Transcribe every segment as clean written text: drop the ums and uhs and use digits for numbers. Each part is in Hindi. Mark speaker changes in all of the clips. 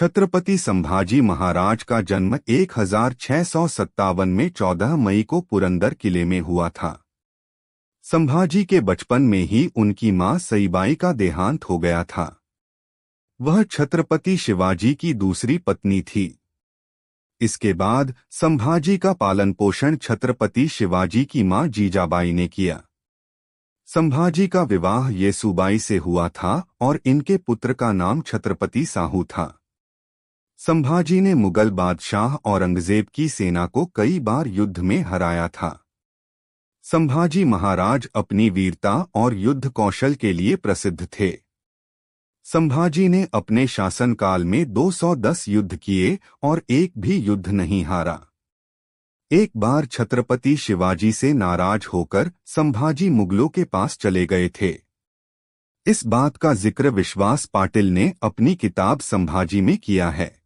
Speaker 1: छत्रपति संभाजी महाराज का जन्म 1657 में 14 मई को पुरंदर किले में हुआ था। संभाजी के बचपन में ही उनकी मां सईबाई का देहांत हो गया था। वह छत्रपति शिवाजी की दूसरी पत्नी थी। इसके बाद संभाजी का पालन पोषण छत्रपति शिवाजी की मां जीजाबाई ने किया। संभाजी का विवाह येसुबाई से हुआ था और इनके पुत्र का नाम छत्रपति साहू था। संभाजी ने मुगल बादशाह औरंगजेब की सेना को कई बार युद्ध में हराया था। संभाजी महाराज अपनी वीरता और युद्ध कौशल के लिए प्रसिद्ध थे। संभाजी ने अपने शासनकाल में 210 युद्ध किए और एक भी युद्ध नहीं हारा। एक बार छत्रपति शिवाजी से नाराज होकर संभाजी मुगलों के पास चले गए थे। इस बात का जिक्र विश्वास पाटिल ने अपनी किताब संभाजी में किया है।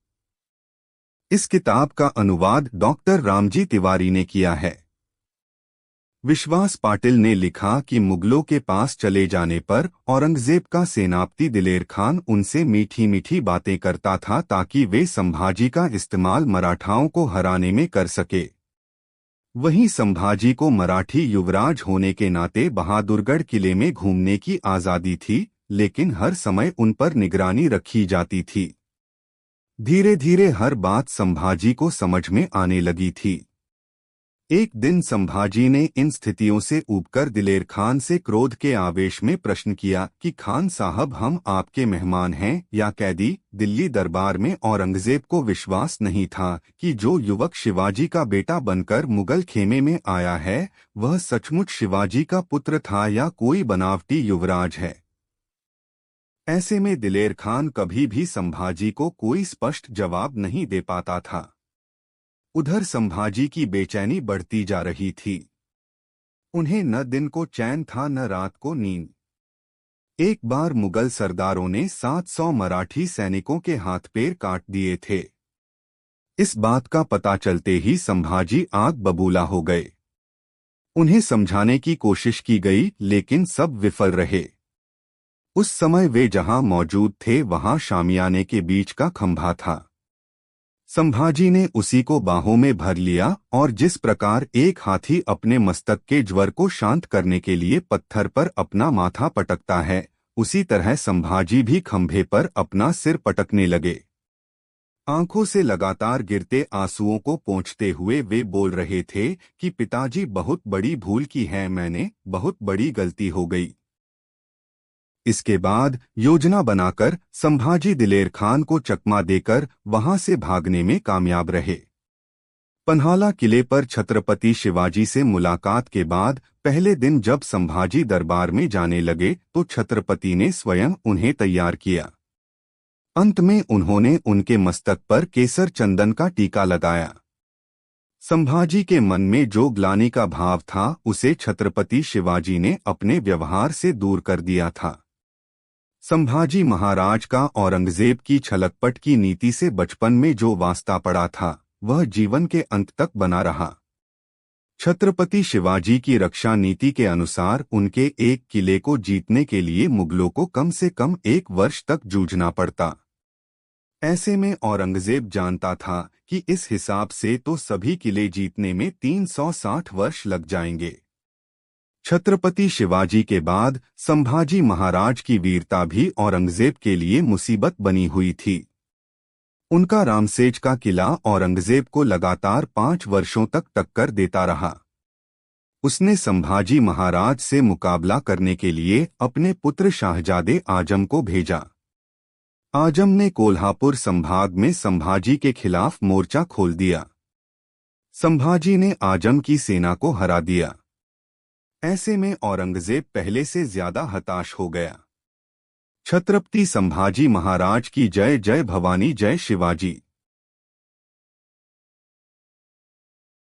Speaker 1: इस किताब का अनुवाद डॉक्टर रामजी तिवारी ने किया है। विश्वास पाटिल ने लिखा कि मुगलों के पास चले जाने पर औरंगजेब का सेनापति दिलेर खान उनसे मीठी मीठी बातें करता था ताकि वे संभाजी का इस्तेमाल मराठाओं को हराने में कर सके। वहीं संभाजी को मराठी युवराज होने के नाते बहादुरगढ़ किले में घूमने की आज़ादी थी, लेकिन हर समय उन पर निगरानी रखी जाती थी। धीरे धीरे हर बात संभाजी को समझ में आने लगी थी। एक दिन संभाजी ने इन स्थितियों से ऊबकर दिलेर खान से क्रोध के आवेश में प्रश्न किया कि खान साहब, हम आपके मेहमान हैं या कैदी? दिल्ली दरबार में औरंगजेब को विश्वास नहीं था कि जो युवक शिवाजी का बेटा बनकर मुगल खेमे में आया है वह सचमुच शिवाजी का पुत्र था या कोई बनावटी युवराज है। ऐसे में दिलेर खान कभी भी संभाजी को कोई स्पष्ट जवाब नहीं दे पाता था। उधर संभाजी की बेचैनी बढ़ती जा रही थी। उन्हें न दिन को चैन था न रात को नींद। एक बार मुगल सरदारों ने 700 मराठी सैनिकों के हाथ पैर काट दिए थे। इस बात का पता चलते ही संभाजी आग बबूला हो गए। उन्हें समझाने की कोशिश की गई, लेकिन सब विफल रहे। उस समय वे जहां मौजूद थे वहां शामियाने के बीच का खंभा था। संभाजी ने उसी को बाहों में भर लिया और जिस प्रकार एक हाथी अपने मस्तक के ज्वर को शांत करने के लिए पत्थर पर अपना माथा पटकता है, उसी तरह संभाजी भी खंभे पर अपना सिर पटकने लगे। आंखों से लगातार गिरते आंसुओं को पोंछते हुए वे बोल रहे थे कि पिताजी, बहुत बड़ी भूल की है मैंने, बहुत बड़ी गलती हो गई। इसके बाद योजना बनाकर संभाजी दिलेर खान को चकमा देकर वहां से भागने में कामयाब रहे। पन्हाला किले पर छत्रपति शिवाजी से मुलाकात के बाद पहले दिन जब संभाजी दरबार में जाने लगे तो छत्रपति ने स्वयं उन्हें तैयार किया। अंत में उन्होंने उनके मस्तक पर केसर चंदन का टीका लगाया। संभाजी के मन में जो ग्लानि का भाव था उसे छत्रपति शिवाजी ने अपने व्यवहार से दूर कर दिया था। संभाजी महाराज का औरंगजेब की छलकपट की नीति से बचपन में जो वास्ता पड़ा था वह जीवन के अंत तक बना रहा। छत्रपति शिवाजी की रक्षा नीति के अनुसार उनके एक किले को जीतने के लिए मुगलों को कम से कम 1 वर्ष तक जूझना पड़ता। ऐसे में औरंगजेब जानता था कि इस हिसाब से तो सभी किले जीतने में 360 वर्ष लग जाएंगे। छत्रपति शिवाजी के बाद संभाजी महाराज की वीरता भी औरंगजेब के लिए मुसीबत बनी हुई थी। उनका रामसेज का किला औरंगजेब को लगातार 5 वर्षों तक टक्कर देता रहा। उसने संभाजी महाराज से मुकाबला करने के लिए अपने पुत्र शाहजादे आजम को भेजा। आजम ने कोल्हापुर संभाग में संभाजी के खिलाफ मोर्चा खोल दिया। संभाजी ने आजम की सेना को हरा दिया। ऐसे में औरंगजेब पहले से ज्यादा हताश हो गया। छत्रपति संभाजी महाराज की जय जय भवानी, जय शिवाजी।